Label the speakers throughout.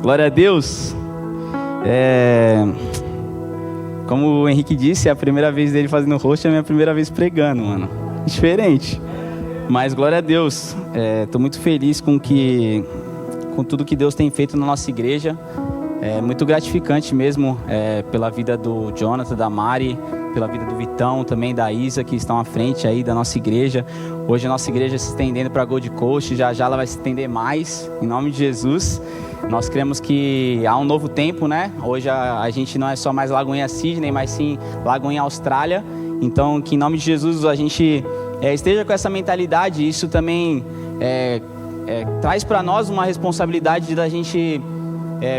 Speaker 1: Glória a Deus. Como o Henrique disse, é a primeira vez dele fazendo host, é a minha primeira vez pregando, mano. Diferente. Mas glória a Deus. Tô muito feliz com tudo que Deus tem feito na nossa igreja. É muito gratificante mesmo, pela vida do Jonathan, da Mari, pela vida do Vitão, também da Isa, que estão à frente aí da nossa igreja. Hoje a nossa igreja se estendendo para Gold Coast, já ela vai se estender mais, em nome de Jesus. Nós cremos que há um novo tempo, né? Hoje a gente não é só mais Lagoinha Sydney, mas sim Lagoinha Austrália. Então, que em nome de Jesus a gente esteja com essa mentalidade. Isso também traz para nós uma responsabilidade da gente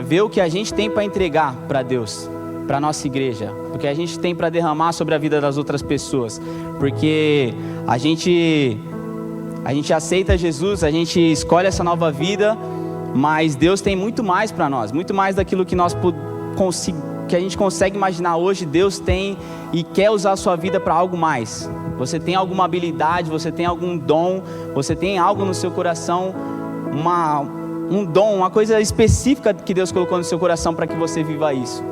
Speaker 1: ver o que a gente tem para entregar para Deus, para a nossa igreja, porque a gente tem para derramar sobre a vida das outras pessoas, porque a gente aceita Jesus, a gente escolhe essa nova vida, mas Deus tem muito mais para nós, muito mais daquilo que que a gente consegue imaginar hoje. Deus tem e quer usar a sua vida para algo mais. Você tem alguma habilidade, você tem algum dom, você tem algo no seu coração, um dom, uma coisa específica que Deus colocou no seu coração para que você viva isso.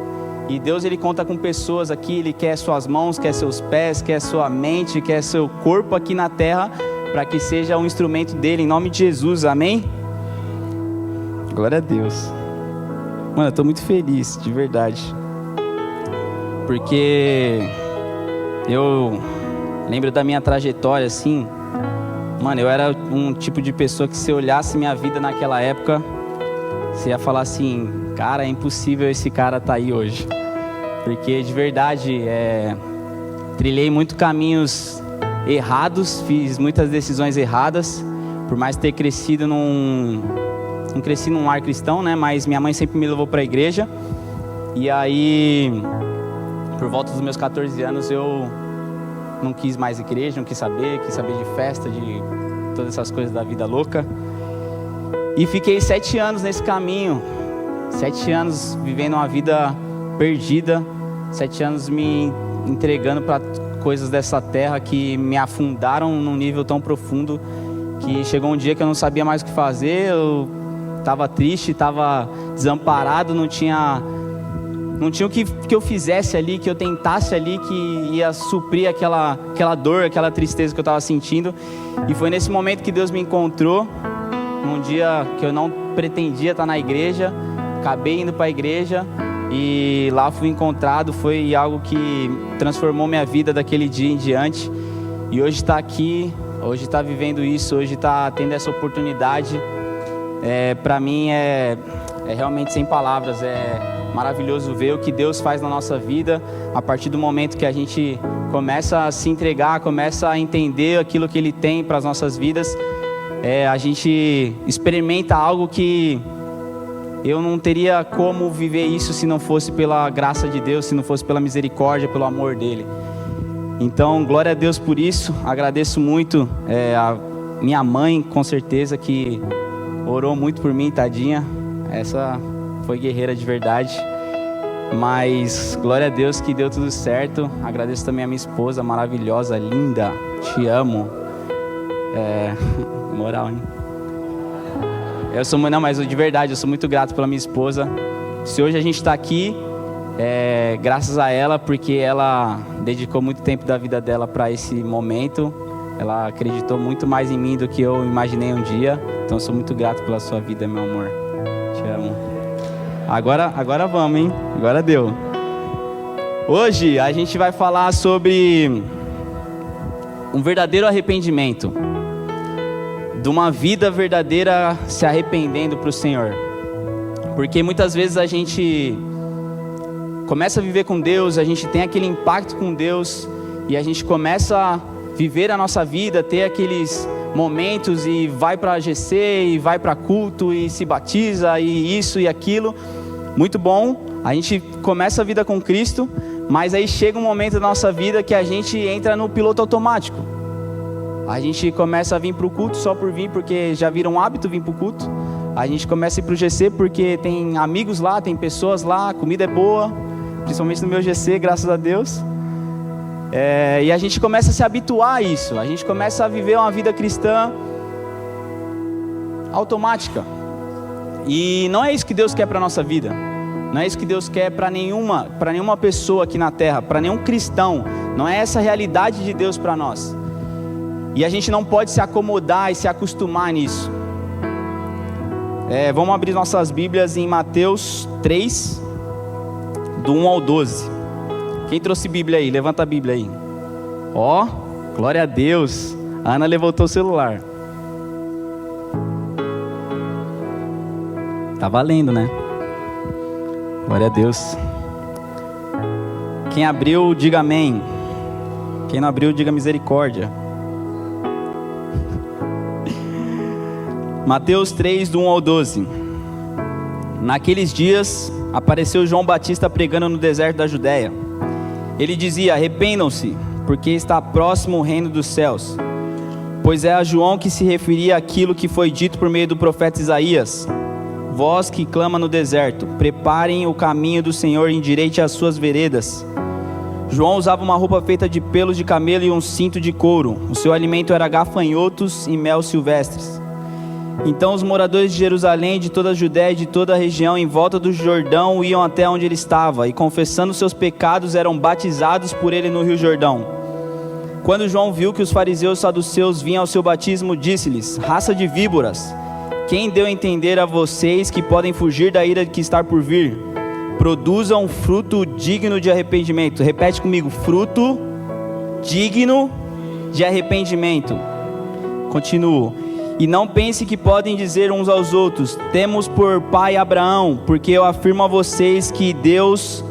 Speaker 1: E Deus, Ele conta com pessoas aqui, Ele quer suas mãos, quer seus pés, quer sua mente, quer seu corpo aqui na terra, para que seja um instrumento dEle, em nome de Jesus, amém? Glória a Deus. Mano, eu tô muito feliz, de verdade. Porque eu lembro da minha trajetória, assim. Mano, eu era um tipo de pessoa que, se olhasse minha vida naquela época, você ia falar assim: cara, é impossível esse cara tá aí hoje. Porque de verdade, trilhei muitos caminhos errados, fiz muitas decisões erradas, por mais ter crescido não cresci num lar cristão, né? Mas minha mãe sempre me levou para a igreja. E aí, por volta dos meus 14 anos, eu não quis mais igreja, não quis saber de festa, de todas essas coisas da vida louca. E fiquei 7 anos nesse caminho, 7 anos vivendo uma vida perdida, 7 anos me entregando para coisas dessa terra que me afundaram num nível tão profundo que chegou um dia que eu não sabia mais o que fazer. Eu estava triste, estava desamparado, não tinha o que eu fizesse ali, que eu tentasse ali, que ia suprir aquela dor, aquela tristeza que eu estava sentindo. E foi nesse momento que Deus me encontrou, num dia que eu não pretendia estar na igreja. Acabei indo para a igreja e lá fui encontrado. Foi algo que transformou minha vida daquele dia em diante. E hoje está aqui, hoje está vivendo isso, hoje está tendo essa oportunidade. Para mim é realmente sem palavras. É maravilhoso ver o que Deus faz na nossa vida. A partir do momento que a gente começa a se entregar, começa a entender aquilo que Ele tem para as nossas vidas, a gente experimenta algo que eu não teria como viver isso se não fosse pela graça de Deus, se não fosse pela misericórdia, pelo amor dEle. Então, glória a Deus por isso. Agradeço muito a minha mãe, com certeza, que orou muito por mim, tadinha. Essa foi guerreira de verdade. Mas glória a Deus que deu tudo certo. Agradeço também a minha esposa maravilhosa, linda. Te amo. Moral, hein? Mas de verdade, eu sou muito grato pela minha esposa. Se hoje a gente está aqui, graças a ela, porque ela dedicou muito tempo da vida dela para esse momento. Ela acreditou muito mais em mim do que eu imaginei um dia. Então eu sou muito grato pela sua vida, meu amor. Te amo. Agora vamos, hein? Agora deu. Hoje a gente vai falar sobre um verdadeiro arrependimento. De uma vida verdadeira se arrependendo para o Senhor. Porque muitas vezes a gente começa a viver com Deus, a gente tem aquele impacto com Deus, e a gente começa a viver a nossa vida, ter aqueles momentos, e vai para GC, e vai para culto, e se batiza, e isso e aquilo. Muito bom, a gente começa a vida com Cristo, mas aí chega um momento da nossa vida que a gente entra no piloto automático. A gente começa a vir para o culto só por vir, porque já vira um hábito vir para o culto. A gente começa a ir para o GC porque tem amigos lá, tem pessoas lá, a comida é boa, principalmente no meu GC, graças a Deus. E a gente começa a se habituar a isso, a gente começa a viver uma vida cristã automática. E não é isso que Deus quer para a nossa vida. Não é isso que Deus quer para nenhuma pessoa aqui na terra, para nenhum cristão. Não é essa a realidade de Deus para nós. E a gente não pode se acomodar e se acostumar nisso. Vamos abrir nossas Bíblias em Mateus 3, do 1 ao 12. Quem trouxe Bíblia aí? Levanta a Bíblia aí. Ó, glória a Deus. A Ana levantou o celular. Tá valendo, né? Glória a Deus. Quem abriu, diga amém. Quem não abriu, diga misericórdia. Mateus 3, do 1 ao 12. Naqueles dias, apareceu João Batista pregando no deserto da Judéia. Ele dizia: arrependam-se, porque está próximo o reino dos céus. Pois é a João que se referia àquilo que foi dito por meio do profeta Isaías: vós que clama no deserto, preparem o caminho do Senhor e endireite as suas veredas. João usava uma roupa feita de pelos de camelo e um cinto de couro. O seu alimento era gafanhotos e mel silvestres. Então os moradores de Jerusalém, de toda a Judéia e de toda a região em volta do Jordão iam até onde ele estava, e confessando seus pecados eram batizados por ele no rio Jordão. Quando João viu que os fariseus e saduceus vinham ao seu batismo, disse-lhes: raça de víboras, quem deu a entender a vocês que podem fugir da ira que está por vir? Produzam fruto digno de arrependimento. Repete comigo: fruto digno de arrependimento. Continuo. E não pense que podem dizer uns aos outros: temos por pai Abraão, porque eu afirmo a vocês que Deus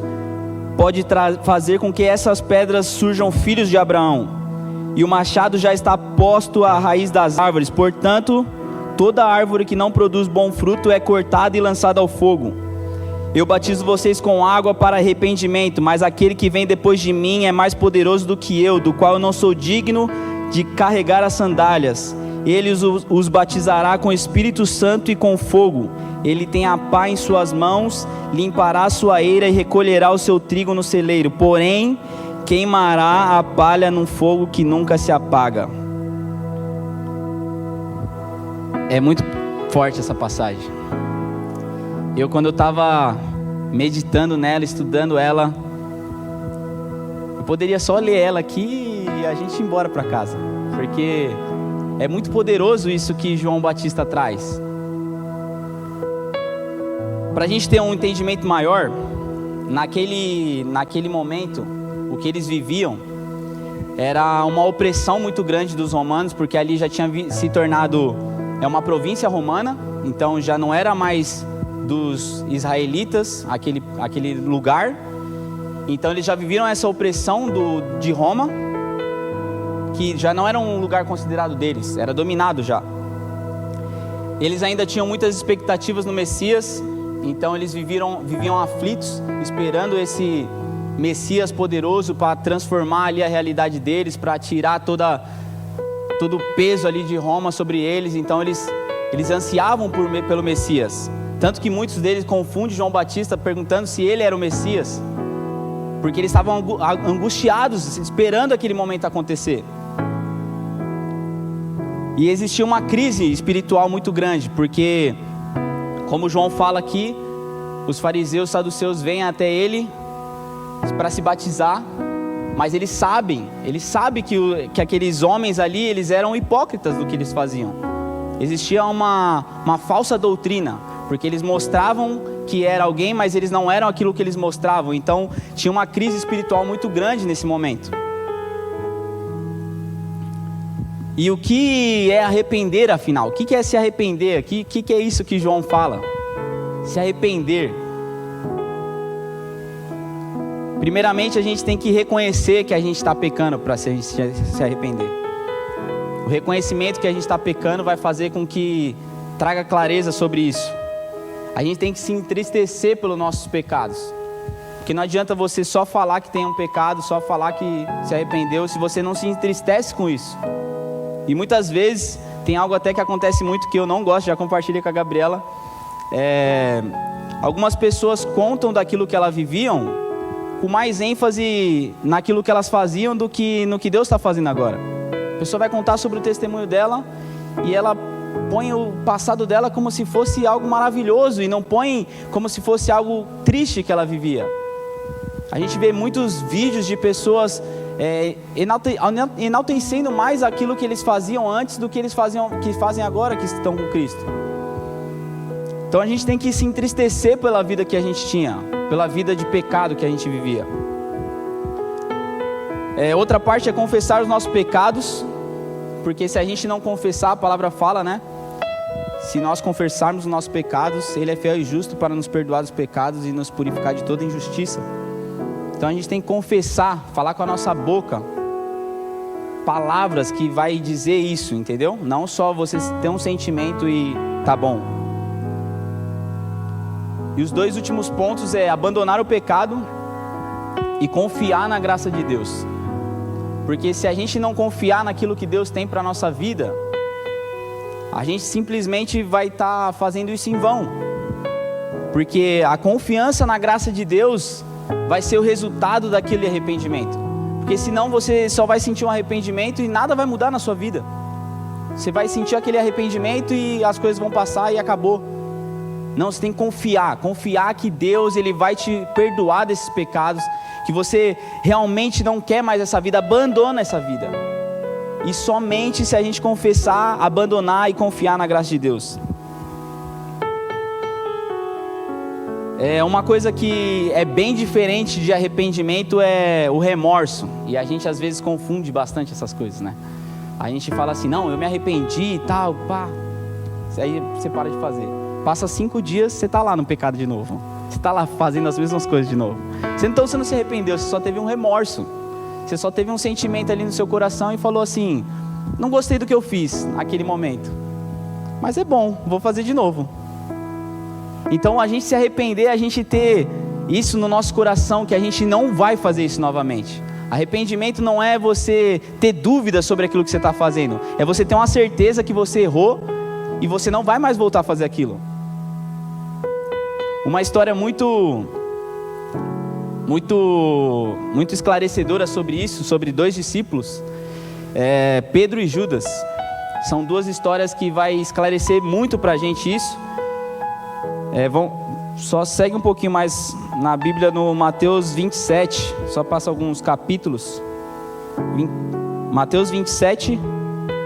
Speaker 1: pode fazer com que essas pedras surjam filhos de Abraão. E o machado já está posto à raiz das árvores. Portanto, toda árvore que não produz bom fruto é cortada e lançada ao fogo. Eu batizo vocês com água para arrependimento, mas aquele que vem depois de mim é mais poderoso do que eu, do qual eu não sou digno de carregar as sandálias. Ele os batizará com Espírito Santo e com fogo. Ele tem a pá em suas mãos, limpará a sua eira e recolherá o seu trigo no celeiro. Porém, queimará a palha num fogo que nunca se apaga. É muito forte essa passagem. Quando eu estava meditando nela, estudando ela, eu poderia só ler ela aqui e a gente ir embora para casa, porque é muito poderoso isso que João Batista traz. Para a gente ter um entendimento maior, naquele momento, o que eles viviam era uma opressão muito grande dos romanos, porque ali já tinha se tornado uma província romana, então já não era mais dos israelitas aquele lugar. Então eles já viviram essa opressão de Roma, que já não era um lugar considerado deles, era dominado já. Eles ainda tinham muitas expectativas no Messias, então eles viviam aflitos, esperando esse Messias poderoso para transformar ali a realidade deles, para tirar todo o peso ali de Roma sobre eles. Então eles ansiavam pelo Messias, tanto que muitos deles confundem João Batista perguntando se ele era o Messias, porque eles estavam angustiados, esperando aquele momento acontecer. E existia uma crise espiritual muito grande, porque, como João fala aqui, os fariseus e saduceus vêm até ele para se batizar, mas eles sabem que aqueles homens ali, eles eram hipócritas do que eles faziam. Existia uma falsa doutrina, porque eles mostravam que era alguém, mas eles não eram aquilo que eles mostravam. Então tinha uma crise espiritual muito grande nesse momento. E o que é arrepender, afinal? O que é se arrepender? O que é isso que João fala? Se arrepender. Primeiramente, a gente tem que reconhecer que a gente está pecando para se arrepender. O reconhecimento que a gente está pecando vai fazer com que traga clareza sobre isso. A gente tem que se entristecer pelos nossos pecados. Porque não adianta você só falar que tem um pecado, só falar que se arrependeu, se você não se entristece com isso. E muitas vezes, tem algo até que acontece muito que eu não gosto, já compartilhei com a Gabriela. Algumas pessoas contam daquilo que elas viviam com mais ênfase naquilo que elas faziam do que no que Deus está fazendo agora. A pessoa vai contar sobre o testemunho dela e ela põe o passado dela como se fosse algo maravilhoso e não põe como se fosse algo triste que ela vivia. A gente vê muitos vídeos de pessoas enaltecendo mais aquilo que eles faziam antes do que eles fazem agora que estão com Cristo. Então a gente tem que se entristecer pela vida que a gente tinha, pela vida de pecado que a gente vivia. Outra parte é confessar os nossos pecados, porque se a gente não confessar, a palavra fala, né? Se nós confessarmos os nossos pecados, Ele é fiel e justo para nos perdoar os pecados e nos purificar de toda injustiça. Então a gente tem que confessar, falar com a nossa boca palavras que vai dizer isso, entendeu? Não só você ter um sentimento e tá bom. E os dois últimos pontos é abandonar o pecado e confiar na graça de Deus. Porque se a gente não confiar naquilo que Deus tem para a nossa vida, a gente simplesmente vai estar fazendo isso em vão. Porque a confiança na graça de Deus vai ser o resultado daquele arrependimento. Porque senão você só vai sentir um arrependimento e nada vai mudar na sua vida. Você vai sentir aquele arrependimento e as coisas vão passar e acabou. Não, você tem que confiar que Deus Ele vai te perdoar desses pecados, que você realmente não quer mais essa vida, abandona essa vida. E somente se a gente confessar, abandonar e confiar na graça de Deus. Uma coisa que é bem diferente de arrependimento é o remorso. E a gente às vezes confunde bastante essas coisas, né? A gente fala assim, não, eu me arrependi e tal, pá. Aí você para de fazer. Passa 5 dias, você está lá no pecado de novo. Você está lá fazendo as mesmas coisas de novo. Então você não se arrependeu, você só teve um remorso. Você só teve um sentimento ali no seu coração e falou assim, não gostei do que eu fiz naquele momento, mas é bom, vou fazer de novo. Então a gente se arrepender, a gente ter isso no nosso coração, que a gente não vai fazer isso novamente. Arrependimento não é você ter dúvidas sobre aquilo que você está fazendo, é você ter uma certeza que você errou e você não vai mais voltar a fazer aquilo. Uma história muito esclarecedora sobre isso, sobre 2 discípulos, Pedro e Judas. São 2 histórias que vai esclarecer muito pra gente isso. Só segue um pouquinho mais na Bíblia, no Mateus 27, só passa alguns capítulos. Mateus 27,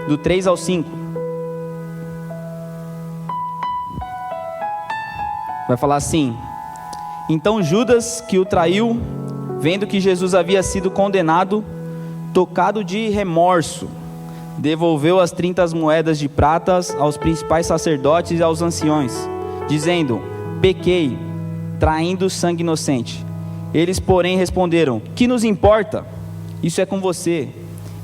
Speaker 1: do 3 ao 5. Vai falar assim: então Judas, que o traiu, vendo que Jesus havia sido condenado, tocado de remorso, devolveu as 30 moedas de prata aos principais sacerdotes e aos anciões, dizendo: pequei, traindo sangue inocente. Eles, porém, responderam: que nos importa? Isso é com você.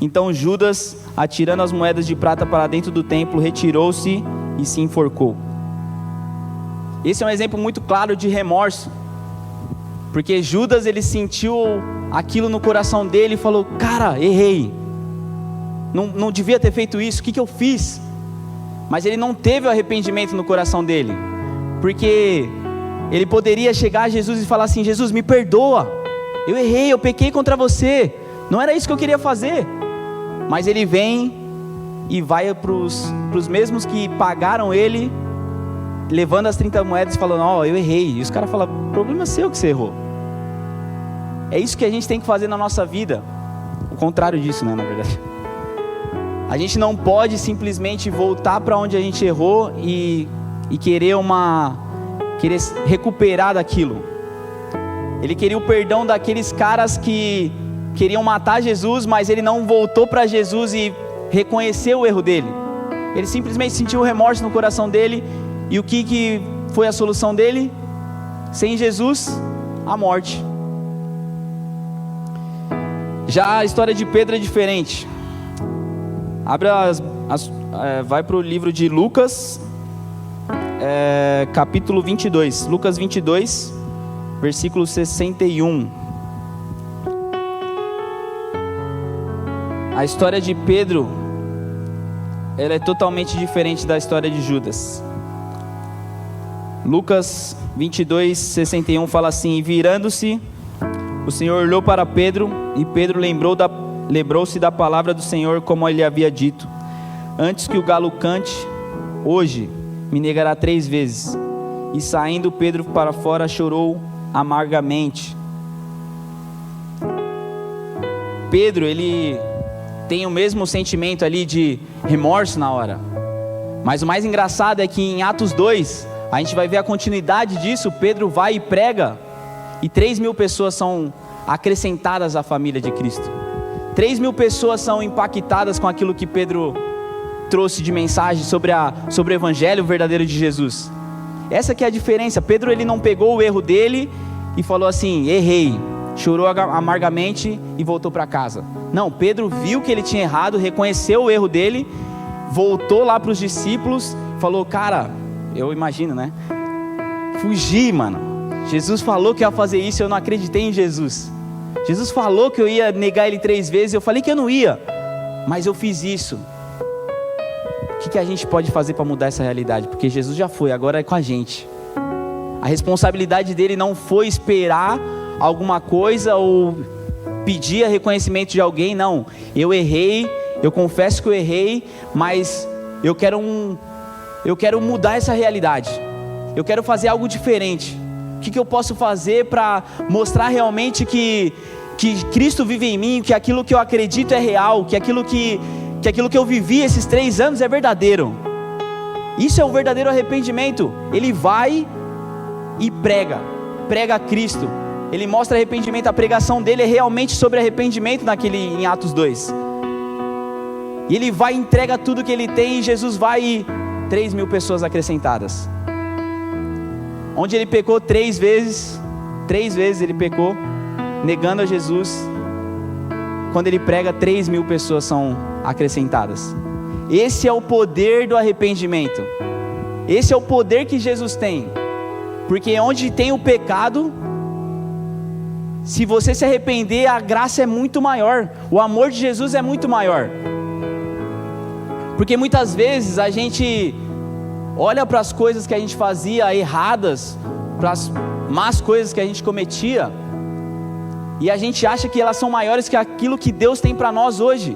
Speaker 1: Então Judas, atirando as moedas de prata para dentro do templo, retirou-se e se enforcou. Esse é um exemplo muito claro de remorso, porque Judas, ele sentiu aquilo no coração dele e falou: cara, errei, não devia ter feito isso, o que eu fiz? Mas ele não teve o arrependimento no coração dele, porque ele poderia chegar a Jesus e falar assim: Jesus, me perdoa, eu errei, eu pequei contra você, não era isso que eu queria fazer. Mas ele vem e vai para os mesmos que pagaram ele, levando as 30 moedas e falando: ó, eu errei. E os caras falam: problema seu que você errou. É isso que a gente tem que fazer na nossa vida. O contrário disso, né, na verdade. A gente não pode simplesmente voltar para onde a gente errou e querer recuperar daquilo. Ele queria o perdão daqueles caras que queriam matar Jesus, mas ele não voltou para Jesus e reconheceu o erro dele. Ele simplesmente sentiu o remorso no coração dele. E o que foi a solução dele? Sem Jesus, a morte. Já a história de Pedro é diferente. Vai para o livro de Lucas, capítulo 22. Lucas 22, versículo 61. A história de Pedro, ela é totalmente diferente da história de Judas. Lucas 22, 61 fala assim: e virando-se, o Senhor olhou para Pedro, e Pedro lembrou-se da palavra do Senhor, como ele havia dito: antes que o galo cante, hoje me negará 3 vezes. E saindo Pedro para fora, chorou amargamente. Pedro, ele tem o mesmo sentimento ali de remorso na hora. Mas o mais engraçado é que em Atos 2, a gente vai ver a continuidade disso. Pedro vai e prega, e 3.000 pessoas são acrescentadas à família de Cristo. 3.000 pessoas são impactadas com aquilo que Pedro trouxe de mensagem sobre o evangelho verdadeiro de Jesus. Essa que é a diferença. Pedro, ele não pegou o erro dele e falou assim: errei, chorou amargamente e voltou para casa. Não, Pedro viu que ele tinha errado, reconheceu o erro dele, voltou lá para os discípulos, falou: cara, eu imagino, né? Fugi, mano. Jesus falou que ia fazer isso, eu não acreditei em Jesus. Jesus falou que eu ia negar ele 3 vezes, eu falei que eu não ia, mas eu fiz isso. O que a gente pode fazer para mudar essa realidade? Porque Jesus já foi, agora é com a gente. A responsabilidade dele não foi esperar alguma coisa ou pedir reconhecimento de alguém, não. Eu errei, eu confesso que eu errei, mas eu quero mudar essa realidade. Eu quero fazer algo diferente. O que eu posso fazer para mostrar realmente que Cristo vive em mim, que aquilo que eu acredito é real, que aquilo que eu vivi esses 3 anos é verdadeiro. Isso é um verdadeiro arrependimento. Ele vai e prega Cristo. Ele mostra arrependimento, a pregação dele é realmente sobre arrependimento em Atos 2. E ele vai e entrega tudo que ele tem, e Jesus vai e 3.000 pessoas acrescentadas. Onde ele pecou 3 vezes ele pecou, negando a Jesus. Quando ele prega, 3.000 pessoas são acrescentadas. Esse é o poder do arrependimento. Esse é o poder que Jesus tem. Porque onde tem o pecado, se você se arrepender, a graça é muito maior. O amor de Jesus é muito maior. Porque muitas vezes a gente olha para as coisas que a gente fazia erradas, para as más coisas que a gente cometia, e a gente acha que elas são maiores que aquilo que Deus tem para nós hoje.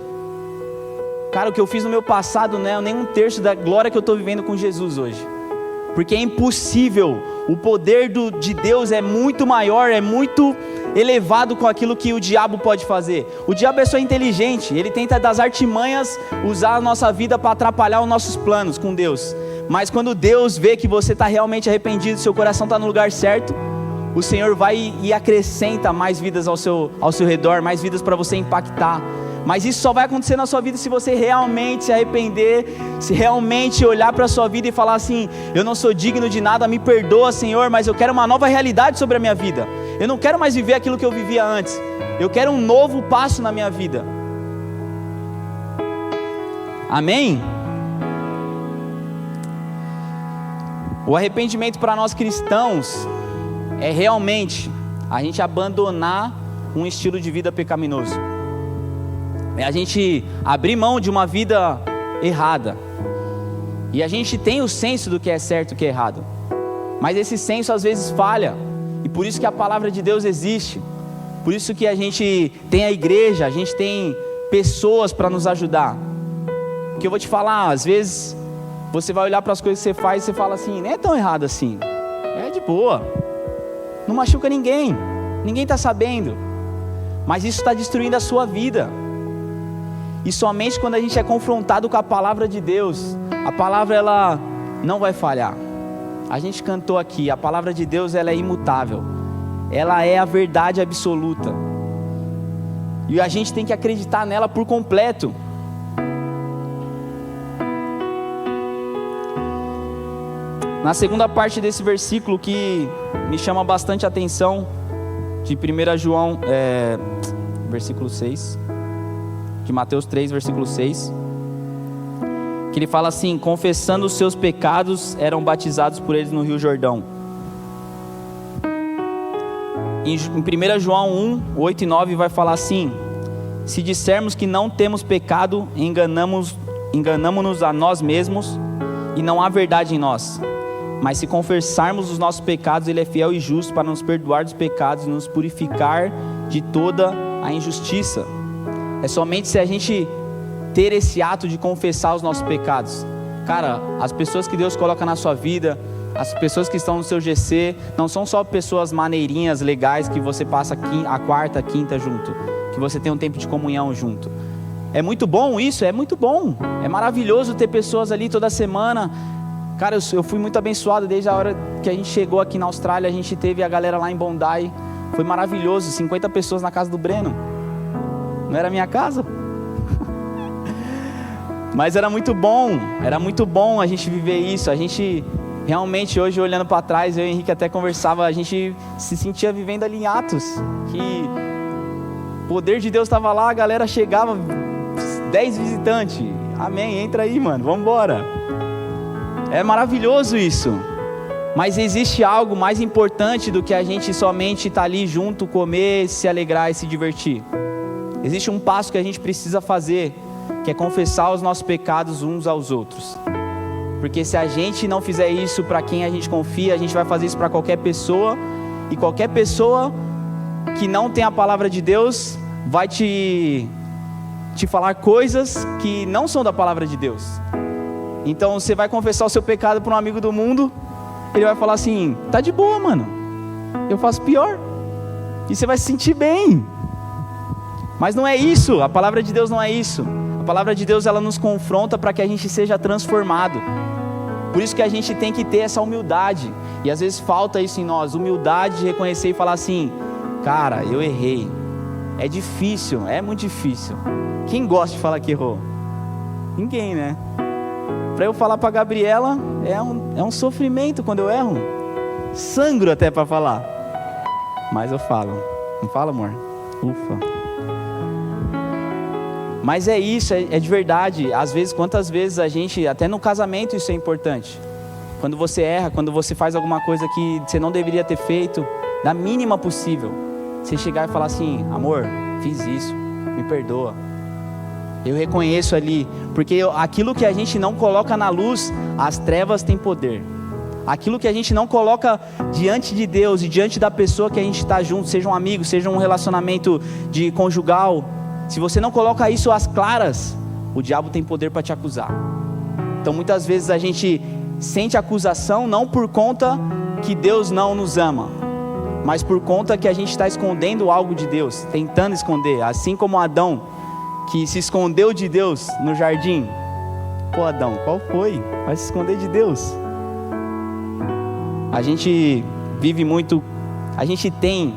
Speaker 1: Cara, o que eu fiz no meu passado não é nem 1/3 da glória que eu estou vivendo com Jesus hoje. Porque é impossível. O poder de Deus é muito maior, é muito elevado com aquilo que o diabo pode fazer. O diabo é só inteligente, ele tenta das artimanhas usar a nossa vida para atrapalhar os nossos planos com Deus. Mas quando Deus vê que você está realmente arrependido, seu coração está no lugar certo, o Senhor vai e acrescenta mais vidas ao seu redor, mais vidas para você impactar. Mas isso só vai acontecer na sua vida se você realmente se arrepender, se realmente olhar para a sua vida e falar assim: eu não sou digno de nada, me perdoa, Senhor, mas eu quero uma nova realidade sobre a minha vida. Eu não quero mais viver aquilo que eu vivia antes. Eu quero um novo passo na minha vida. Amém? O arrependimento para nós cristãos é realmente a gente abandonar um estilo de vida pecaminoso. É a gente abrir mão de uma vida errada. E a gente tem o senso do que é certo e o que é errado. Mas esse senso às vezes falha. E por isso que a palavra de Deus existe. Por isso que a gente tem a igreja, a gente tem pessoas para nos ajudar. Porque eu vou te falar, às vezes você vai olhar para as coisas que você faz e você fala assim: não é tão errado assim. É de boa. Não machuca ninguém. Ninguém está sabendo. Mas isso está destruindo a sua vida. E somente quando a gente é confrontado com a palavra de Deus, a palavra ela não vai falhar. A gente cantou aqui, a palavra de Deus ela é imutável. Ela é a verdade absoluta. E a gente tem que acreditar nela por completo. Na segunda parte desse versículo que me chama bastante a atenção, de 1 João, versículo 6, de Mateus 3, versículo 6, que ele fala assim: confessando os seus pecados, eram batizados por eles no Rio Jordão. Em 1 João 1, 8 e 9 vai falar assim: se dissermos que não temos pecado, enganamo-nos a nós mesmos e não há verdade em nós. Mas se confessarmos os nossos pecados, Ele é fiel e justo para nos perdoar dos pecados e nos purificar de toda a injustiça. É somente se a gente ter esse ato de confessar os nossos pecados,
Speaker 2: Cara, as pessoas que Deus coloca na sua vida, as pessoas que estão no seu GC, não são só pessoas maneirinhas, legais, que você passa a quarta, a quinta junto, que você tem um tempo de comunhão junto. É muito bom isso, é muito bom, é maravilhoso ter pessoas ali toda semana. Cara, eu fui muito abençoado desde a hora que a gente chegou aqui na Austrália, a gente teve a galera lá em Bondi, foi maravilhoso, 50 pessoas na casa do Breno, não era minha casa, mas era muito bom a gente viver isso, a gente realmente hoje olhando para trás, eu e o Henrique até conversava, a gente se sentia vivendo ali em Atos, que o poder de Deus estava lá, a galera chegava, 10 visitantes, amém, entra aí mano, vamos embora. É maravilhoso isso, mas existe algo mais importante do que a gente somente estar ali junto, comer, se alegrar e se divertir. Existe um passo que a gente precisa fazer, que é confessar os nossos pecados uns aos outros. Porque se a gente não fizer isso para quem a gente confia, a gente vai fazer isso para qualquer pessoa, e qualquer pessoa que não tem a palavra de Deus vai te falar coisas que não são da palavra de Deus. Então você vai confessar o seu pecado para um amigo do mundo, ele vai falar assim, tá de boa mano, eu faço pior, e você vai se sentir bem. Mas não é isso, a palavra de Deus não é isso. A palavra de Deus ela nos confronta para que a gente seja transformado. Por isso que a gente tem que ter essa humildade, e às vezes falta isso em nós, humildade de reconhecer e falar assim, cara, eu errei. É difícil, é muito difícil. Quem gosta de falar que errou? Ninguém, né? Para eu falar para a Gabriela, é um sofrimento quando eu erro. Sangro até para falar. Mas eu falo. Não fala, amor? Ufa. Mas é isso, é de verdade. Às vezes, quantas vezes a gente, até no casamento isso é importante. Quando você erra, quando você faz alguma coisa que você não deveria ter feito, da mínima possível, você chegar e falar assim, amor, fiz isso, me perdoa. Eu reconheço ali, porque aquilo que a gente não coloca na luz, as trevas têm poder. Aquilo que a gente não coloca diante de Deus e diante da pessoa que a gente está junto, seja um amigo, seja um relacionamento de conjugal, se você não coloca isso às claras, o diabo tem poder para te acusar. Então muitas vezes a gente sente acusação não por conta que Deus não nos ama, mas por conta que a gente está escondendo algo de Deus, tentando esconder, assim como Adão, que se escondeu de Deus no jardim. Pô Adão, qual foi? Vai se esconder de Deus. A gente vive muito, a gente tem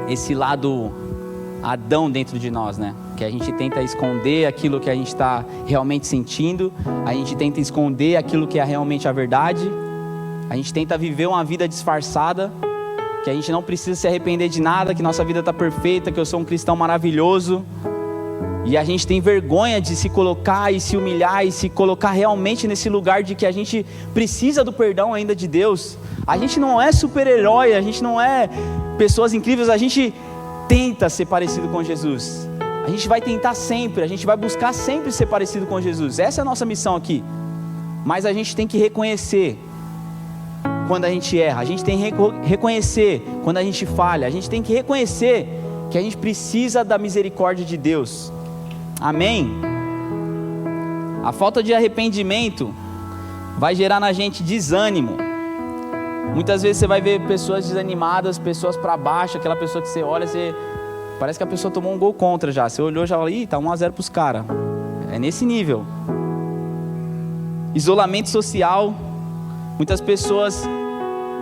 Speaker 2: esse lado Adão dentro de nós, né? Que a gente tenta esconder aquilo que a gente está realmente sentindo, a gente tenta esconder aquilo que é realmente a verdade, a gente tenta viver uma vida disfarçada, que a gente não precisa se arrepender de nada, que nossa vida está perfeita, que eu sou um cristão maravilhoso, e a gente tem vergonha de se colocar e se humilhar e se colocar realmente nesse lugar de que a gente precisa do perdão ainda de Deus. A gente não é super-herói, a gente não é pessoas incríveis, a gente tenta ser parecido com Jesus, a gente vai tentar sempre, a gente vai buscar sempre ser parecido com Jesus, essa é a nossa missão aqui, mas a gente tem que reconhecer quando a gente erra, a gente tem que reconhecer quando a gente falha, a gente tem que reconhecer que a gente precisa da misericórdia de Deus, amém? A falta de arrependimento vai gerar na gente desânimo. Muitas vezes você vai ver pessoas desanimadas, pessoas para baixo, aquela pessoa que você olha, parece que a pessoa tomou um gol contra já, você olhou já, ih, tá 1-0 pros caras, é nesse nível. Isolamento social. Muitas pessoas,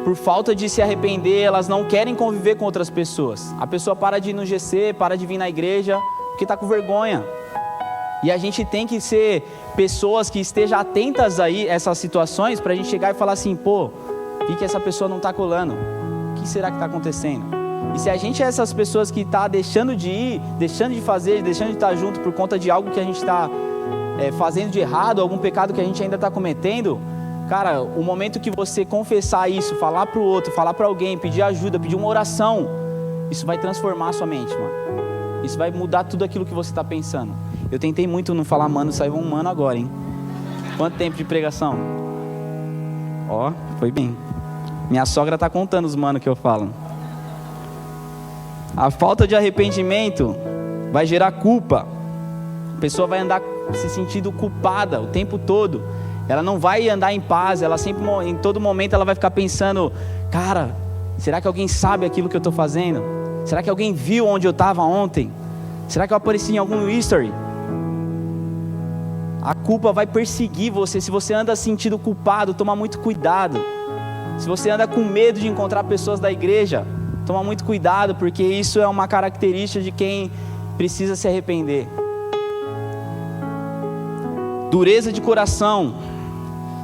Speaker 2: por falta de se arrepender, elas não querem conviver com outras pessoas. A pessoa para de ir no GC, para de vir na igreja, porque está com vergonha. E a gente tem que ser pessoas que estejam atentas aí a essas situações, para a gente chegar e falar assim, pô, vi que essa pessoa não está colando, o que será que está acontecendo? E se a gente é essas pessoas que está deixando de ir, deixando de fazer, deixando de estar junto por conta de algo que a gente está fazendo de errado, algum pecado que a gente ainda está cometendo, cara, o momento que você confessar isso, falar para o outro, falar para alguém, pedir ajuda, pedir uma oração, isso vai transformar a sua mente, mano. Isso vai mudar tudo aquilo que você está pensando. Eu tentei muito não falar mano, saiu um mano agora, hein? Quanto tempo de pregação? Ó, foi bem. Minha sogra está contando os manos que eu falo. A falta de arrependimento vai gerar culpa. A pessoa vai andar se sentindo culpada o tempo todo. Ela não vai andar em paz, ela sempre, em todo momento, ela vai ficar pensando: cara, será que alguém sabe aquilo que eu estou fazendo? Será que alguém viu onde eu estava ontem? Será que eu apareci em algum history? A culpa vai perseguir você. Se você anda sentindo culpado, toma muito cuidado. Se você anda com medo de encontrar pessoas da igreja, toma muito cuidado, porque isso é uma característica de quem precisa se arrepender. Dureza de coração.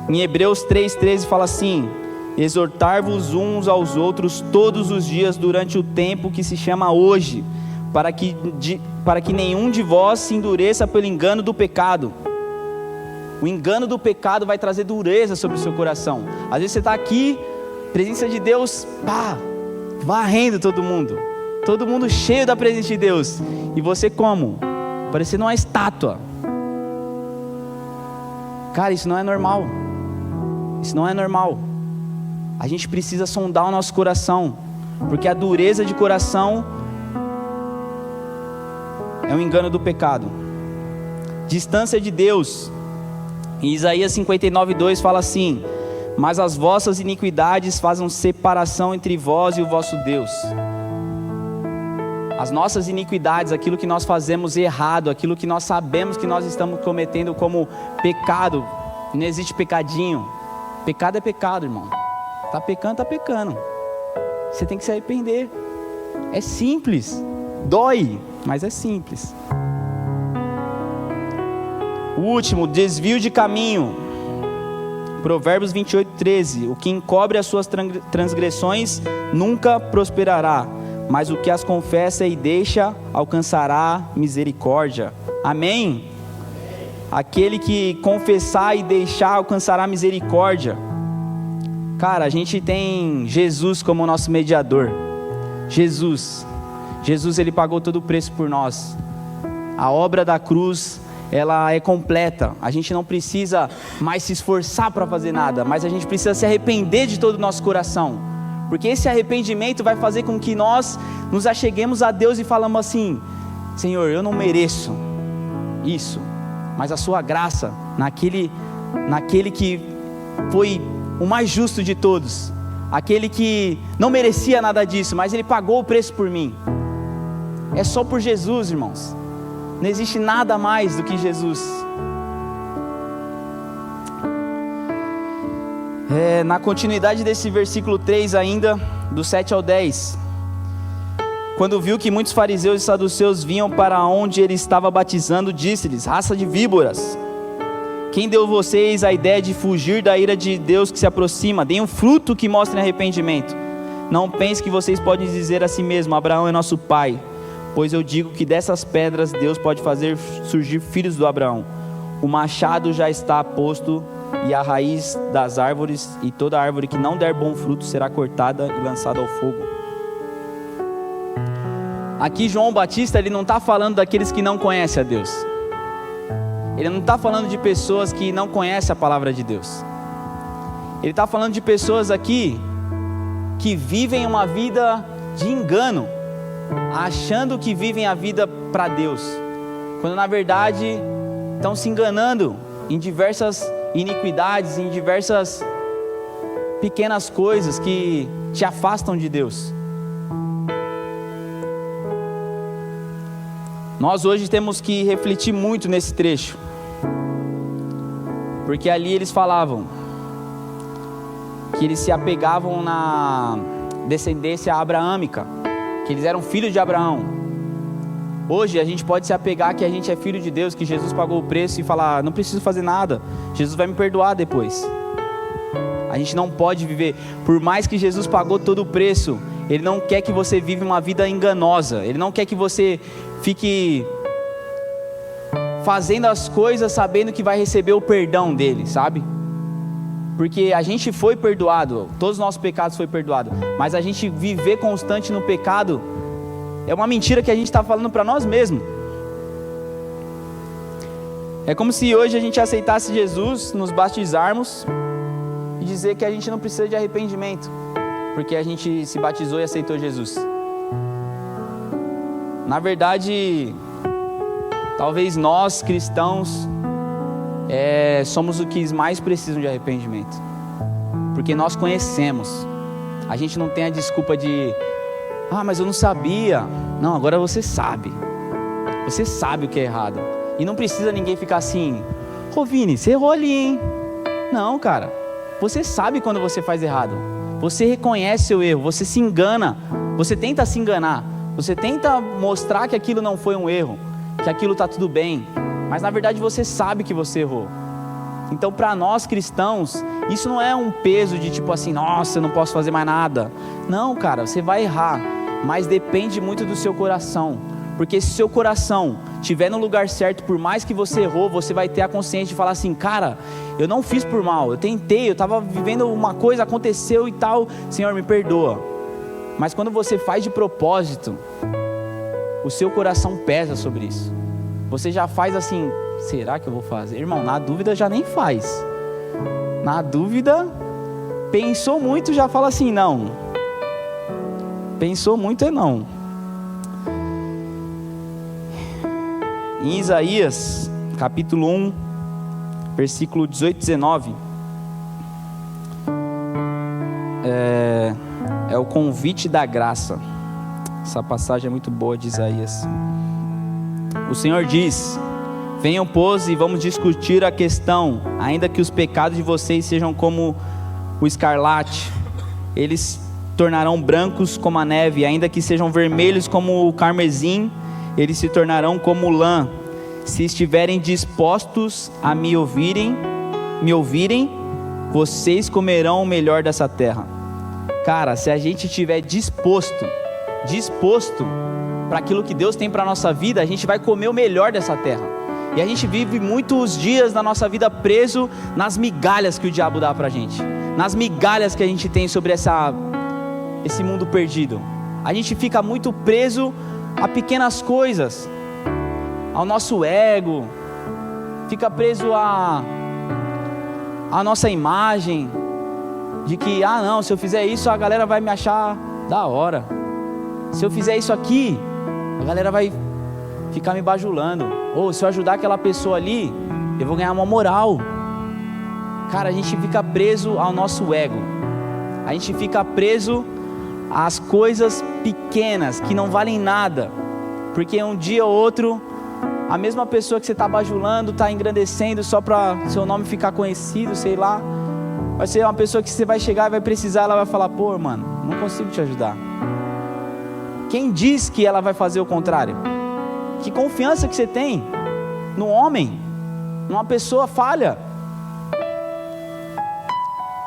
Speaker 2: Em Hebreus 3,13 fala assim: exortar-vos uns aos outros todos os dias durante o tempo que se chama hoje, para que nenhum de vós se endureça pelo engano do pecado. O engano do pecado vai trazer dureza sobre o seu coração. Às vezes você está aqui, presença de Deus, varrendo todo mundo cheio da presença de Deus, e você como? Parecendo uma estátua. Cara, isso não é normal. Isso não é normal. A gente precisa sondar o nosso coração, porque a dureza de coração é um engano do pecado. Distância de Deus. Em Isaías 59:2 fala assim: mas as vossas iniquidades fazem separação entre vós e o vosso Deus. As nossas iniquidades, aquilo que nós fazemos errado, aquilo que nós sabemos que nós estamos cometendo como pecado, não existe pecadinho. Pecado é pecado, irmão. Tá pecando, tá pecando. Você tem que se arrepender. É simples, dói, mas é simples. O último, desvio de caminho. Provérbios 28:13: o que encobre as suas transgressões nunca prosperará, mas o que as confessa e deixa alcançará misericórdia. Amém? Aquele que confessar e deixar alcançará misericórdia. Cara, a gente tem Jesus como nosso mediador. Jesus, ele pagou todo o preço por nós. A obra da cruz, ela é completa. A gente não precisa mais se esforçar para fazer nada, mas a gente precisa se arrepender de todo o nosso coração, porque esse arrependimento vai fazer com que nós nos acheguemos a Deus e falamos assim: Senhor, eu não mereço isso, mas a sua graça, naquele que foi o mais justo de todos, aquele que não merecia nada disso, mas ele pagou o preço por mim. É só por Jesus, irmãos. Não existe nada mais do que Jesus. Na continuidade desse versículo 3 ainda, do 7 ao 10. Quando viu que muitos fariseus e saduceus vinham para onde ele estava batizando, disse-lhes: raça de víboras, quem deu vocês a ideia de fugir da ira de Deus que se aproxima? Deem um fruto que mostre arrependimento. Não pense que vocês podem dizer a si mesmo: Abraão é nosso pai. Pois eu digo que dessas pedras Deus pode fazer surgir filhos do Abraão. O machado já está posto e a raiz das árvores, e toda árvore que não der bom fruto será cortada e lançada ao fogo. Aqui João Batista, ele não está falando daqueles que não conhecem a Deus. Ele não está falando de pessoas que não conhecem a palavra de Deus. Ele está falando de pessoas aqui que vivem uma vida de engano, achando que vivem a vida para Deus, quando na verdade estão se enganando em diversas iniquidades, em diversas pequenas coisas que te afastam de Deus. Nós hoje temos que refletir muito nesse trecho, porque ali eles falavam que eles se apegavam na descendência abraâmica, que eles eram filhos de Abraão. Hoje a gente pode se apegar que a gente é filho de Deus, que Jesus pagou o preço, e falar: não preciso fazer nada, Jesus vai me perdoar depois. A gente não pode viver, por mais que Jesus pagou todo o preço, Ele não quer que você viva uma vida enganosa. Ele não quer que você fique fazendo as coisas sabendo que vai receber o perdão dele, sabe? Porque a gente foi perdoado, todos os nossos pecados foram perdoados, mas a gente viver constante no pecado é uma mentira que a gente está falando para nós mesmos. É como se hoje a gente aceitasse Jesus, nos batizarmos e dizer que a gente não precisa de arrependimento, porque a gente se batizou e aceitou Jesus. Na verdade, Talvez nós, cristãos, somos os que mais precisam de arrependimento, porque nós conhecemos. A gente não tem a desculpa de, mas eu não sabia. Não, agora você sabe. Você sabe o que é errado. E não precisa ninguém ficar assim, ô Vini, você errou ali, hein? Não, cara, você sabe quando você faz errado. Você reconhece seu erro, você se engana, você tenta se enganar, você tenta mostrar que aquilo não foi um erro, que aquilo está tudo bem, mas na verdade você sabe que você errou. Então para nós cristãos, isso não é um peso de tipo assim, nossa, eu não posso fazer mais nada. Não, cara, você vai errar, mas depende muito do seu coração, porque se seu coração estiver no lugar certo, por mais que você errou, você vai ter a consciência de falar assim, cara, eu não fiz por mal, eu tentei, eu estava vivendo uma coisa, aconteceu e tal, Senhor, me perdoa. Mas quando você faz de propósito, o seu coração pesa sobre isso. Você já faz assim, será que eu vou fazer? Irmão, na dúvida já nem faz. Na dúvida, pensou muito, já fala assim, não. Pensou muito é não. Em Isaías, capítulo 1, versículo 18 e 19, é o convite da graça. Essa passagem é muito boa de Isaías. O Senhor diz, venham pois e vamos discutir a questão, ainda que os pecados de vocês sejam como o escarlate, eles tornarão brancos como a neve, ainda que sejam vermelhos como o carmesim, eles se tornarão como lã. Se estiverem dispostos a me ouvirem, vocês comerão o melhor dessa terra. Cara, se a gente estiver disposto para aquilo que Deus tem para a nossa vida, a gente vai comer o melhor dessa terra. E a gente vive muitos dias da nossa vida preso nas migalhas que o diabo dá para a gente, nas migalhas que a gente tem sobre esse mundo perdido. A gente fica muito preso a pequenas coisas, ao nosso ego, fica preso a nossa imagem, de que, não, se eu fizer isso a galera vai me achar da hora, se eu fizer isso aqui, a galera vai ficar me bajulando, ou se eu ajudar aquela pessoa ali, eu vou ganhar uma moral. Cara, a gente fica preso ao nosso ego, a gente fica preso às coisas pequenas, que não valem nada, porque um dia ou outro, a mesma pessoa que você está bajulando, está engrandecendo só para seu nome ficar conhecido, sei lá, vai ser uma pessoa que você vai chegar e vai precisar, ela vai falar, pô, mano, não consigo te ajudar. Quem diz que ela vai fazer o contrário? Que confiança que você tem no homem, numa pessoa falha?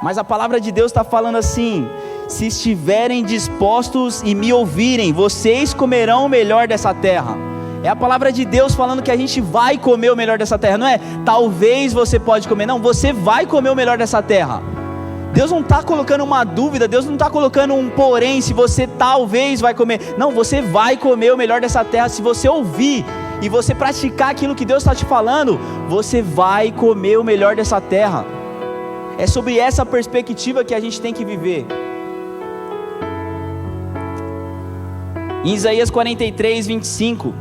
Speaker 2: Mas a palavra de Deus está falando assim, se estiverem dispostos e me ouvirem, vocês comerão o melhor dessa terra. É a palavra de Deus falando que a gente vai comer o melhor dessa terra. Não é talvez você pode comer, não, você vai comer o melhor dessa terra. Deus não está colocando uma dúvida, Deus não está colocando um porém, se você talvez vai comer. Não, você vai comer o melhor dessa terra. Se você ouvir e você praticar aquilo que Deus está te falando, você vai comer o melhor dessa terra. É sobre essa perspectiva que a gente tem que viver. Em Isaías 43, 25,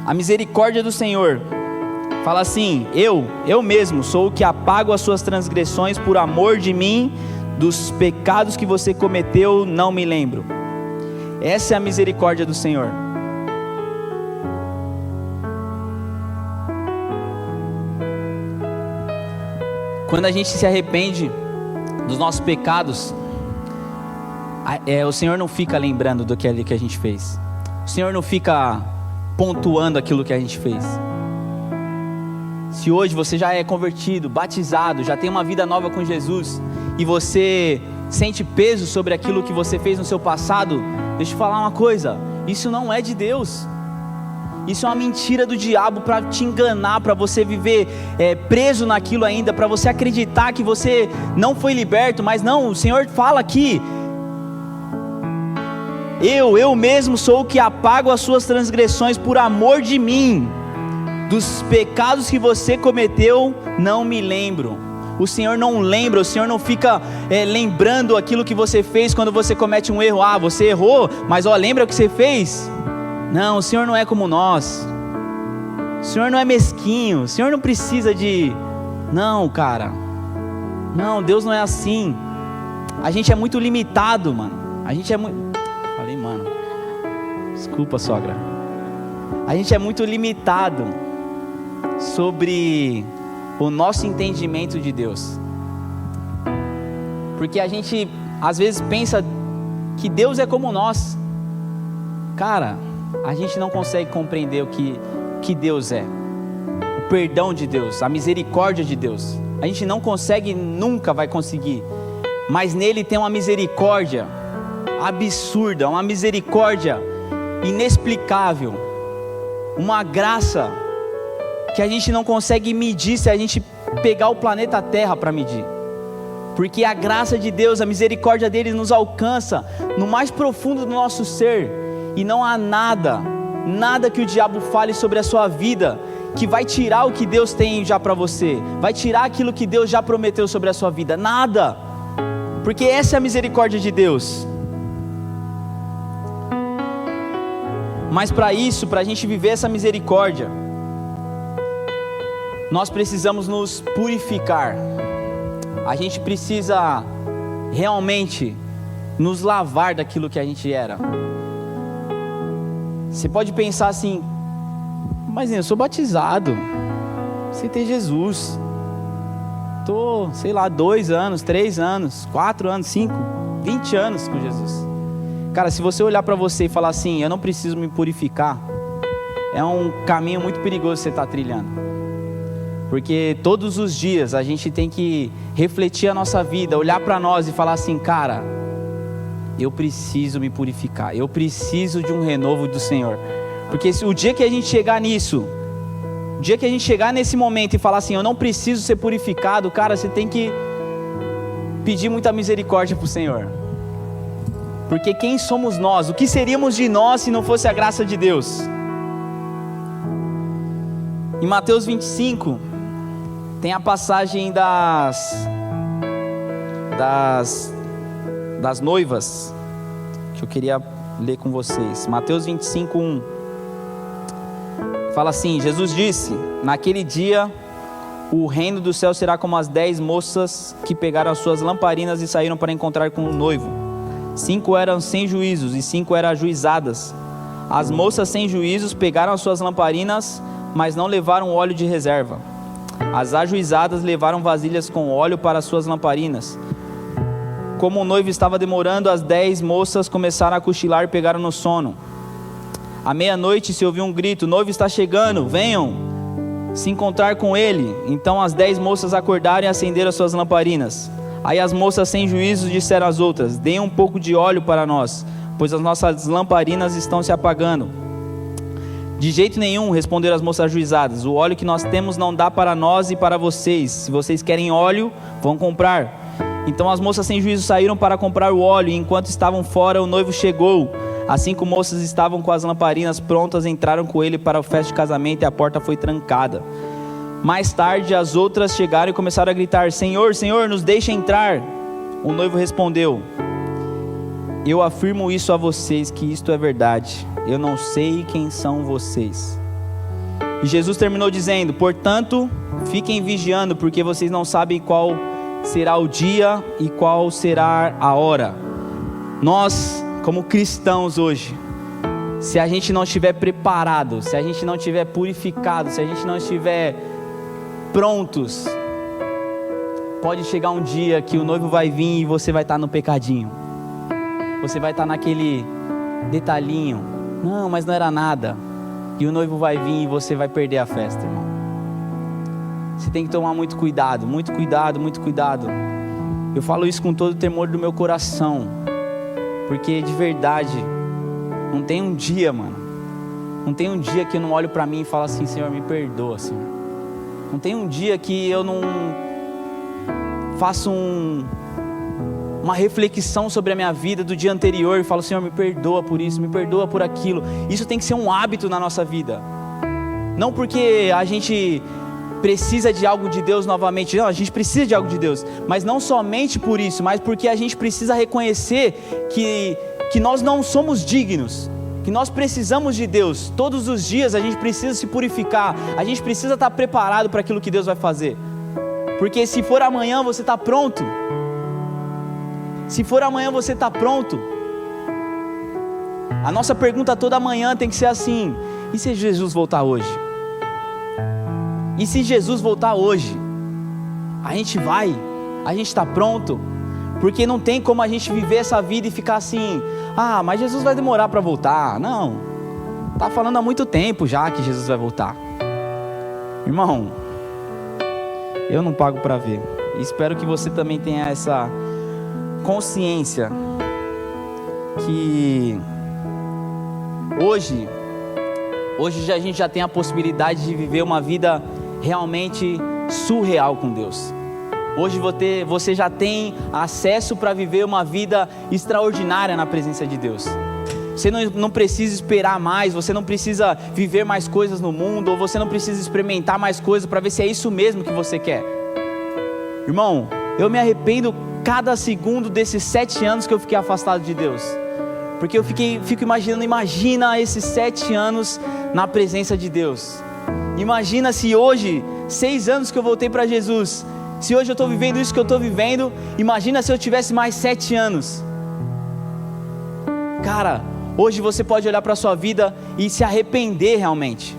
Speaker 2: a misericórdia do Senhor fala assim, eu mesmo sou o que apago as suas transgressões por amor de mim, dos pecados que você cometeu não me lembro. Essa é a misericórdia do Senhor. Quando a gente se arrepende dos nossos pecados, o Senhor não fica lembrando do que a gente fez. O Senhor não fica pontuando aquilo que a gente fez. Se hoje você já é convertido, batizado, já tem uma vida nova com Jesus, e você sente peso sobre aquilo que você fez no seu passado, deixa eu falar uma coisa, isso não é de Deus. Isso é uma mentira do diabo para te enganar, para você viver preso naquilo ainda, para você acreditar que você não foi liberto. Mas não, o Senhor fala aqui, eu mesmo sou o que apago as suas transgressões por amor de mim, dos pecados que você cometeu não me lembro. O Senhor não lembra, o Senhor não fica lembrando aquilo que você fez quando você comete um erro. Você errou, mas lembra o que você fez? Não, o Senhor não é como nós. O Senhor não é mesquinho. O Senhor não precisa de... Não, cara. Não, Deus não é assim. A gente é muito limitado, mano. A gente é muito... Falei, mano. Desculpa, sogra. A gente é muito limitado sobre o nosso entendimento de Deus. Porque a gente, às vezes, pensa que Deus é como nós. Cara, a gente não consegue compreender o que Deus é. O perdão de Deus, a misericórdia de Deus. A gente não consegue, nunca vai conseguir. Mas nele tem uma misericórdia absurda, uma misericórdia inexplicável, uma graça que a gente não consegue medir se a gente pegar o planeta Terra para medir. Porque a graça de Deus, a misericórdia dele nos alcança no mais profundo do nosso ser. E não há nada que o diabo fale sobre a sua vida que vai tirar o que Deus tem já para você, vai tirar aquilo que Deus já prometeu sobre a sua vida. Nada. Porque essa é a misericórdia de Deus. Mas para isso, para a gente viver essa misericórdia, nós precisamos nos purificar. A gente precisa realmente nos lavar daquilo que a gente era. Você pode pensar assim, mas eu sou batizado, aceitei Jesus, estou, 2 anos, 3 anos, 4 anos, 5, 20 anos com Jesus. Cara, se você olhar para você e falar assim, eu não preciso me purificar, é um caminho muito perigoso que você está trilhando. Porque todos os dias a gente tem que refletir a nossa vida, olhar para nós e falar assim, cara, eu preciso me purificar, eu preciso de um renovo do Senhor. Porque o dia que a gente chegar nisso, o dia que a gente chegar nesse momento e falar assim, eu não preciso ser purificado, cara, você tem que pedir muita misericórdia para o Senhor. Porque quem somos nós? O que seríamos de nós se não fosse a graça de Deus? Em Mateus 25, tem a passagem das noivas, que eu queria ler com vocês. Mateus 25, 1. Fala assim, Jesus disse, naquele dia, o reino do céu será como as 10 moças que pegaram as suas lamparinas e saíram para encontrar com o noivo. 5 eram sem juízos e 5 eram ajuizadas. As moças sem juízos pegaram as suas lamparinas, mas não levaram óleo de reserva. As ajuizadas levaram vasilhas com óleo para as suas lamparinas. Como o noivo estava demorando, as 10 moças começaram a cochilar e pegaram no sono. À meia-noite se ouviu um grito, o noivo está chegando, venham se encontrar com ele. Então as 10 moças acordaram e acenderam as suas lamparinas. Aí as moças sem juízo disseram às outras, deem um pouco de óleo para nós, pois as nossas lamparinas estão se apagando. De jeito nenhum, responderam as moças ajuizadas, o óleo que nós temos não dá para nós e para vocês. Se vocês querem óleo, vão comprar. Então as moças sem juízo saíram para comprar o óleo, e enquanto estavam fora, o noivo chegou. As 5 moças estavam com as lamparinas prontas, entraram com ele para o festa de casamento e a porta foi trancada. Mais tarde as outras chegaram e começaram a gritar, Senhor, Senhor, nos deixa entrar. O noivo respondeu, eu afirmo isso a vocês, que isto é verdade. Eu não sei quem são vocês. E Jesus terminou dizendo, portanto, fiquem vigiando, porque vocês não sabem qual será o dia e qual será a hora. Nós, como cristãos hoje, se a gente não estiver preparado, se a gente não estiver purificado, se a gente não estiver prontos, pode chegar um dia que o noivo vai vir e você vai estar no pecadinho. Você vai estar naquele detalhinho, não, mas não era nada. E o noivo vai vir e você vai perder a festa, irmão. Você tem que tomar muito cuidado, muito cuidado, muito cuidado. Eu falo isso com todo o temor do meu coração, porque de verdade, não tem um dia, mano, não tem um dia que eu não olho pra mim e falo assim, Senhor, me perdoa, Senhor. Não tem um dia que eu não faço uma reflexão sobre a minha vida do dia anterior e falo, Senhor, me perdoa por isso, me perdoa por aquilo. Isso tem que ser um hábito na nossa vida. Não porque a gente precisa de algo de Deus novamente, não, a gente precisa de algo de Deus, mas não somente por isso, mas porque a gente precisa reconhecer que nós não somos dignos, que nós precisamos de Deus. Todos os dias a gente precisa se purificar, a gente precisa estar preparado para aquilo que Deus vai fazer. Porque se for amanhã, você está pronto. Se for amanhã, você está pronto. A nossa pergunta toda manhã tem que ser assim: e se Jesus voltar hoje? E se Jesus voltar hoje? A gente vai? A gente está pronto? Porque não tem como a gente viver essa vida e ficar assim: ah, mas Jesus vai demorar para voltar. Não, está falando há muito tempo já que Jesus vai voltar. Irmão, eu não pago para ver. Espero que você também tenha essa consciência que hoje a gente já tem a possibilidade de viver uma vida realmente surreal com Deus. Hoje você já tem acesso para viver uma vida extraordinária na presença de Deus. Você não precisa esperar mais, você não precisa viver mais coisas no mundo, ou você não precisa experimentar mais coisas para ver se é isso mesmo que você quer. Irmão, eu me arrependo cada segundo desses 7 anos que eu fiquei afastado de Deus. Porque eu fico imaginando, imagina esses 7 anos na presença de Deus. Imagina se hoje, 6 anos que eu voltei para Jesus, se hoje eu estou vivendo isso que eu estou vivendo, imagina se eu tivesse mais 7 anos. Cara, hoje você pode olhar para a sua vida e se arrepender realmente.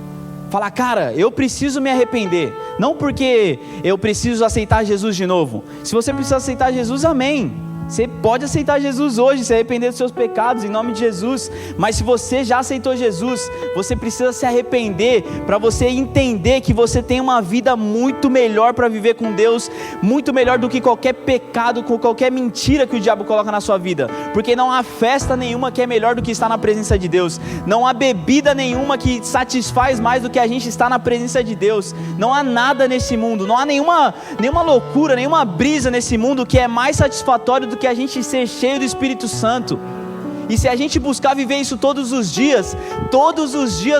Speaker 2: Falar: cara, eu preciso me arrepender. Não porque eu preciso aceitar Jesus de novo. Se você precisa aceitar Jesus, amém. Você pode aceitar Jesus hoje, se arrepender dos seus pecados, em nome de Jesus. Mas se você já aceitou Jesus, você precisa se arrepender, para você entender que você tem uma vida muito melhor para viver com Deus, muito melhor do que qualquer pecado, com qualquer mentira que o diabo coloca na sua vida. Porque não há festa nenhuma que é melhor do que estar na presença de Deus. Não há bebida nenhuma que satisfaz mais do que a gente estar na presença de Deus. Não há nada nesse mundo, não há nenhuma loucura, nenhuma brisa nesse mundo que é mais satisfatório do que a gente ser cheio do Espírito Santo. E se a gente buscar viver isso todos os dias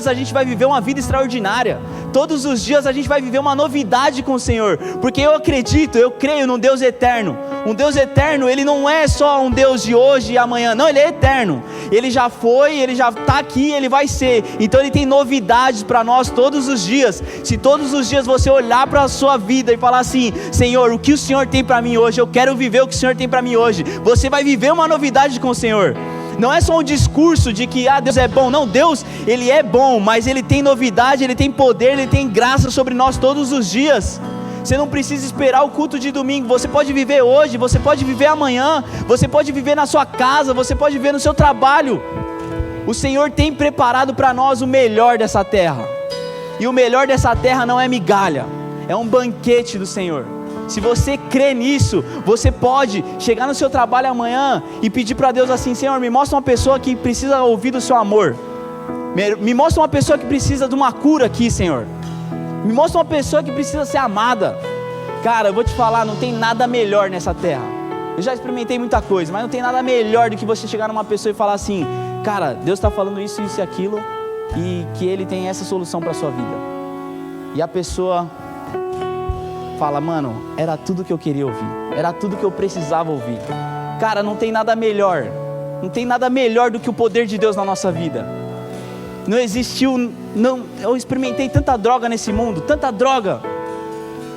Speaker 2: a gente vai viver uma vida extraordinária. Todos os dias a gente vai viver uma novidade com o Senhor. Porque eu creio num Deus eterno. Um Deus eterno, Ele não é só um Deus de hoje e amanhã. Não, Ele é eterno. Ele já foi, Ele já está aqui, Ele vai ser. Então Ele tem novidades para nós todos os dias. Se todos os dias você olhar para a sua vida e falar assim: Senhor, o que o Senhor tem para mim hoje? Eu quero viver o que o Senhor tem para mim hoje. Você vai viver uma novidade com o Senhor. Não é só um discurso de que Deus é bom. Não, Deus, Ele é bom, mas Ele tem novidade, Ele tem poder, Ele tem graça sobre nós todos os dias. Você não precisa esperar o culto de domingo. Você pode viver hoje, você pode viver amanhã, você pode viver na sua casa, você pode viver no seu trabalho. O Senhor tem preparado para nós o melhor dessa terra. E o melhor dessa terra não é migalha, é um banquete do Senhor. Se você crê nisso, você pode chegar no seu trabalho amanhã e pedir para Deus assim: Senhor, me mostra uma pessoa que precisa ouvir do seu amor. Me mostra uma pessoa que precisa de uma cura aqui, Senhor. Me mostra uma pessoa que precisa ser amada. Cara, eu vou te falar, não tem nada melhor nessa terra. Eu já experimentei muita coisa, mas não tem nada melhor do que você chegar numa pessoa e falar assim: cara, Deus está falando isso, isso e aquilo, e que Ele tem essa solução para a sua vida. E a pessoa fala: mano, era tudo que eu queria ouvir, era tudo que eu precisava ouvir. Cara, não tem nada melhor, não tem nada melhor do que o poder de Deus na nossa vida. Não existiu, eu experimentei tanta droga nesse mundo, tanta droga,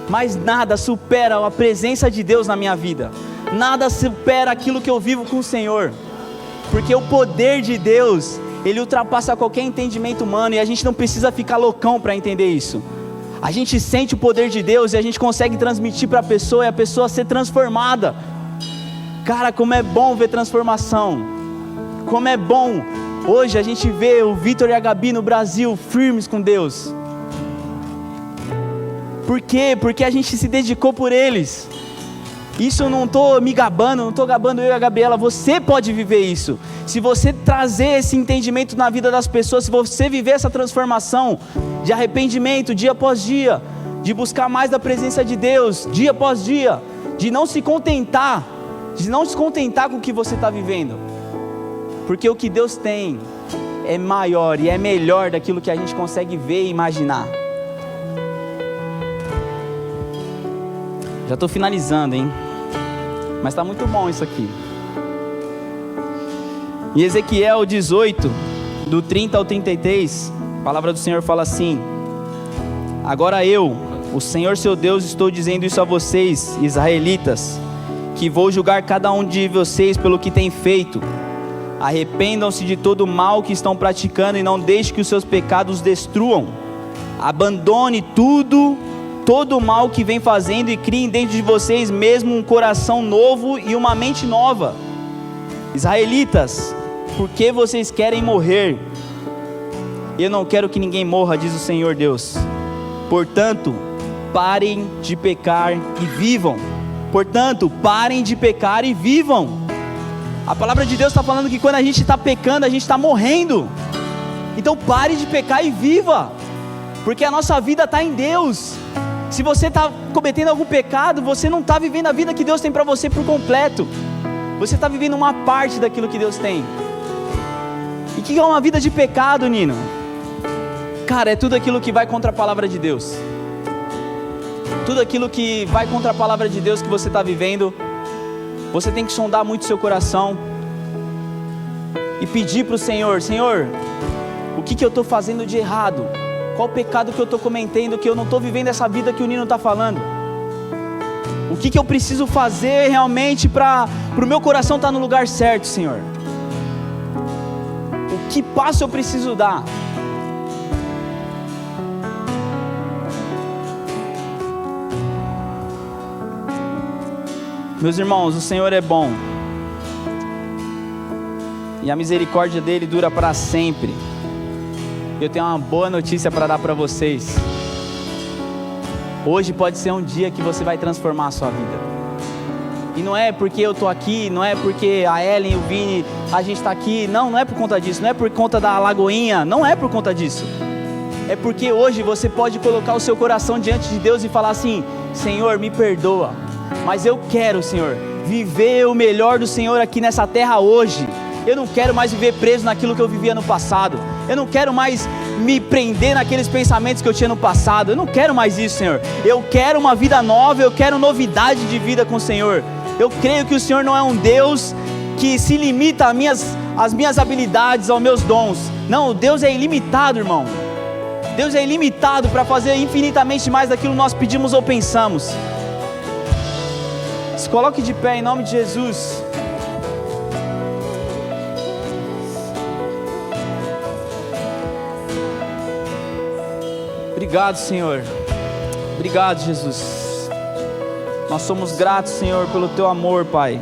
Speaker 2: mas nada supera a presença de Deus na minha vida, nada supera aquilo que eu vivo com o Senhor, porque o poder de Deus, Ele ultrapassa qualquer entendimento humano, e a gente não precisa ficar loucão para entender isso. A gente sente o poder de Deus e a gente consegue transmitir para a pessoa, e a pessoa ser transformada. Cara, como é bom ver transformação. Como é bom hoje a gente vê o Vitor e a Gabi no Brasil firmes com Deus. Por quê? Porque a gente se dedicou por eles. Isso eu não estou me gabando, não estou gabando eu e a Gabriela. Você pode viver isso. Se você trazer esse entendimento na vida das pessoas, se você viver essa transformação de arrependimento dia após dia, de buscar mais da presença de Deus dia após dia, de não se contentar com o que você está vivendo, porque o que Deus tem é maior e é melhor daquilo que a gente consegue ver e imaginar. Já estou finalizando, hein? Mas está muito bom isso aqui. Em Ezequiel 18, do 30 ao 33, a palavra do Senhor fala assim: agora eu, o Senhor seu Deus, estou dizendo isso a vocês, israelitas, que vou julgar cada um de vocês pelo que tem feito. Arrependam-se de todo o mal que estão praticando e não deixem que os seus pecados destruam. Abandone todo o mal que vem fazendo e criem dentro de vocês mesmo um coração novo e uma mente nova. Israelitas, por que vocês querem morrer? Eu não quero que ninguém morra, diz o Senhor Deus. Portanto, parem de pecar e vivam. Portanto, parem de pecar e vivam. A palavra de Deus está falando que quando a gente está pecando, a gente está morrendo. Então pare de pecar e viva, porque a nossa vida está em Deus. Se você está cometendo algum pecado, você não está vivendo a vida que Deus tem para você por completo. Você está vivendo uma parte daquilo que Deus tem. E o que é uma vida de pecado, Nino? Cara, é tudo aquilo que vai contra a palavra de Deus. Tudo aquilo que vai contra a palavra de Deus que você está vivendo. Você tem que sondar muito seu coração e pedir para o Senhor: Senhor, o que eu estou fazendo de errado? Qual o pecado que eu estou cometendo, que eu não estou vivendo essa vida que o Nino está falando? O que eu preciso fazer realmente para o meu coração estar no lugar certo, Senhor? O que passo eu preciso dar? Meus irmãos, o Senhor é bom e a misericórdia dele dura para sempre. Eu tenho uma boa notícia para dar para vocês. Hoje pode ser um dia que você vai transformar a sua vida. E não é porque eu estou aqui, não é porque a Ellen e o Vini, a gente está aqui. Não é por conta disso, não é por conta da Lagoinha, não é por conta disso. É porque hoje você pode colocar o seu coração diante de Deus e falar assim: Senhor, me perdoa, mas eu quero, Senhor, viver o melhor do Senhor aqui nessa terra hoje. Eu não quero mais viver preso naquilo que eu vivia no passado. Eu não quero mais me prender naqueles pensamentos que eu tinha no passado. Eu não quero mais isso, Senhor. Eu quero uma vida nova, eu quero novidade de vida com o Senhor. Eu creio que o Senhor não é um Deus que se limita às minhas habilidades, aos meus dons. Não, Deus é ilimitado, irmão. Deus é ilimitado para fazer infinitamente mais daquilo que nós pedimos ou pensamos. Se coloque de pé em nome de Jesus. Obrigado, Senhor. Obrigado, Jesus. Nós somos gratos, Senhor, pelo Teu amor, Pai.